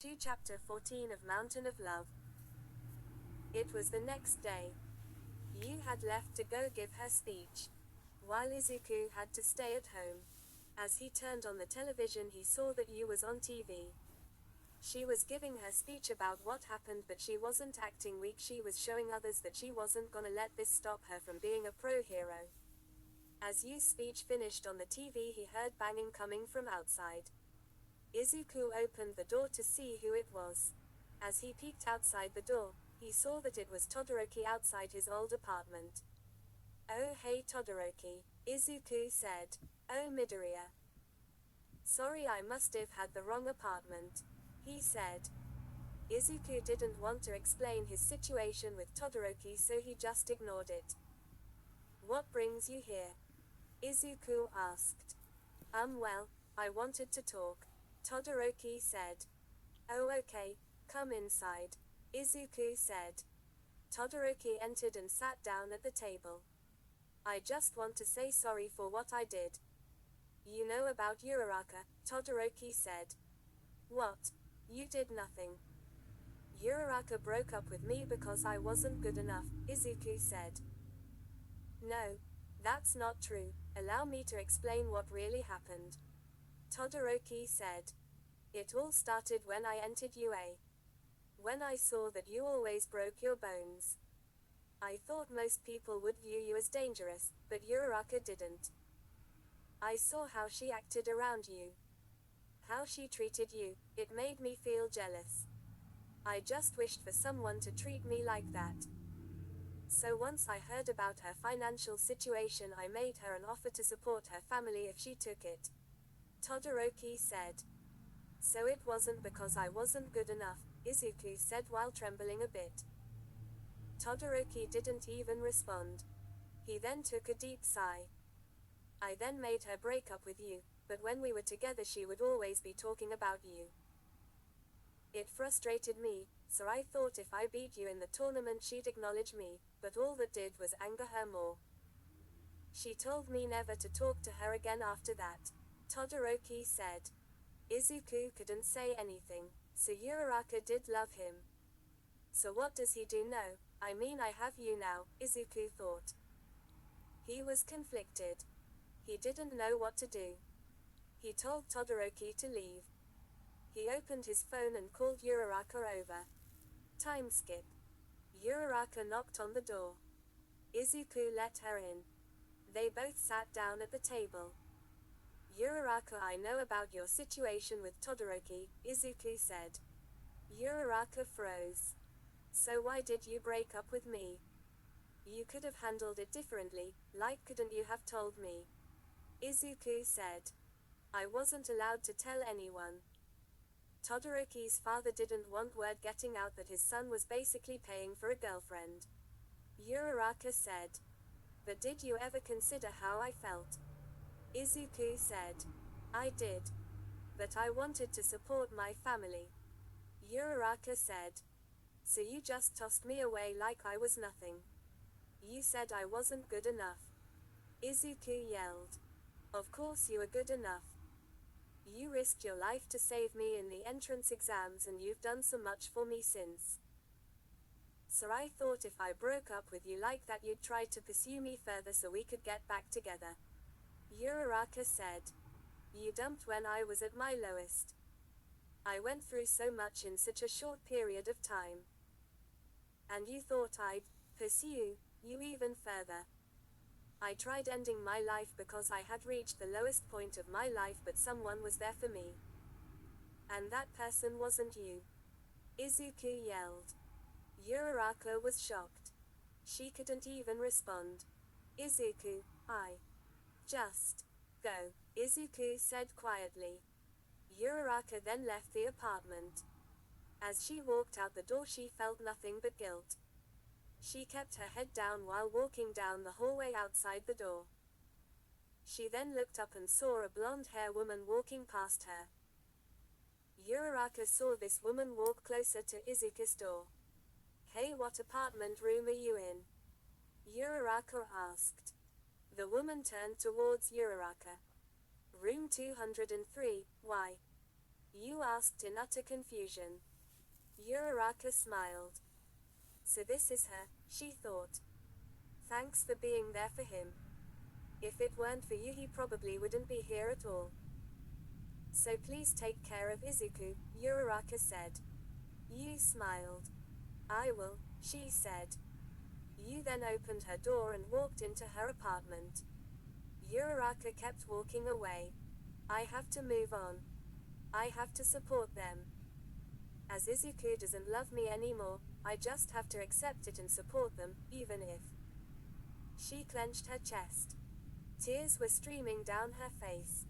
Chapter 14 of Mountain of Love. It was the next day. Yu had left to go give her speech, while Izuku had to stay at home. As he turned on the television, he saw that Yu was on TV. She was giving her speech about what happened, but she wasn't acting weak. She was showing others that she wasn't gonna let this stop her from being a pro hero. As Yu's speech finished on the TV, he heard banging coming from outside. Izuku opened the door to see who it was. As he peeked outside the door, he saw that it was Todoroki outside his old apartment. "Oh hey Todoroki," Izuku said. "Oh Midoriya. Sorry, I must have had the wrong apartment," he said. Izuku didn't want to explain his situation with Todoroki, so he just ignored it. "What brings you here?" Izuku asked. Well, I wanted to talk," Todoroki said. "Oh okay, come inside," Izuku said. Todoroki entered and sat down at the table. "I just want to say sorry for what I did." "You know about Uraraka," Todoroki said. "What? You did nothing." "Uraraka broke up with me because I wasn't good enough," Izuku said. "No, that's not true. Allow me to explain what really happened," Todoroki said. "It all started when I entered UA. When I saw that you always broke your bones. I thought most people would view you as dangerous, but Uraraka didn't. I saw how she acted around you. How she treated you, it made me feel jealous. I just wished for someone to treat me like that. So once I heard about her financial situation, I made her an offer to support her family if she took it," Todoroki said. "So it wasn't because I wasn't good enough," Izuku said while trembling a bit. Todoroki didn't even respond. He then took a deep sigh. "I then made her break up with you, but when we were together she would always be talking about you. It frustrated me, so I thought if I beat you in the tournament she'd acknowledge me, but all that did was anger her more. She told me never to talk to her again after that," Todoroki said. Izuku couldn't say anything. So Uraraka did love him. So what does he do now? I mean, I have you now, Izuku thought. He was conflicted. He didn't know what to do. He told Todoroki to leave. He opened his phone and called Uraraka over. Time skip. Uraraka knocked on the door. Izuku let her in. They both sat down at the table. "Uraraka, I know about your situation with Todoroki," Izuku said. Uraraka froze. "So why did you break up with me? You could have handled it differently, like couldn't you have told me?" Izuku said. "I wasn't allowed to tell anyone." Todoroki's father didn't want word getting out that his son was basically paying for a girlfriend. Uraraka said. "But did you ever consider how I felt?" Izuku said. "I did. But I wanted to support my family." Uraraka said. "So you just tossed me away like I was nothing. You said I wasn't good enough." Izuku yelled. "Of course you were good enough. You risked your life to save me in the entrance exams, and you've done so much for me since. So I thought if I broke up with you like that you'd try to pursue me further so we could get back together." Uraraka said. "You dumped when I was at my lowest. I went through so much in such a short period of time. And you thought I'd pursue you even further. I tried ending my life because I had reached the lowest point of my life, but someone was there for me. And that person wasn't you." Izuku yelled. Uraraka was shocked. She couldn't even respond. "Izuku, I just go," Izuku said quietly. Uraraka then left the apartment. As she walked out the door, she felt nothing but guilt. She kept her head down while walking down the hallway outside the door. She then looked up and saw a blonde-haired woman walking past her. Uraraka saw this woman walk closer to Izuku's door. "Hey, what apartment room are you in?" Uraraka asked. The woman turned towards Uraraka. "Room 203, why?" Yu asked in utter confusion. Uraraka smiled. So this is her, she thought. Thanks for being there for him. If it weren't for you he probably wouldn't be here at all. So please take care of Izuku, Uraraka said. Yu smiled. I will, she said. Yu then opened her door and walked into her apartment. Uraraka kept walking away. I have to move on. I have to support them. As Izuku doesn't love me anymore, I just have to accept it and support them, even if. She clenched her chest. Tears were streaming down her face.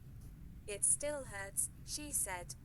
It still hurts, she said.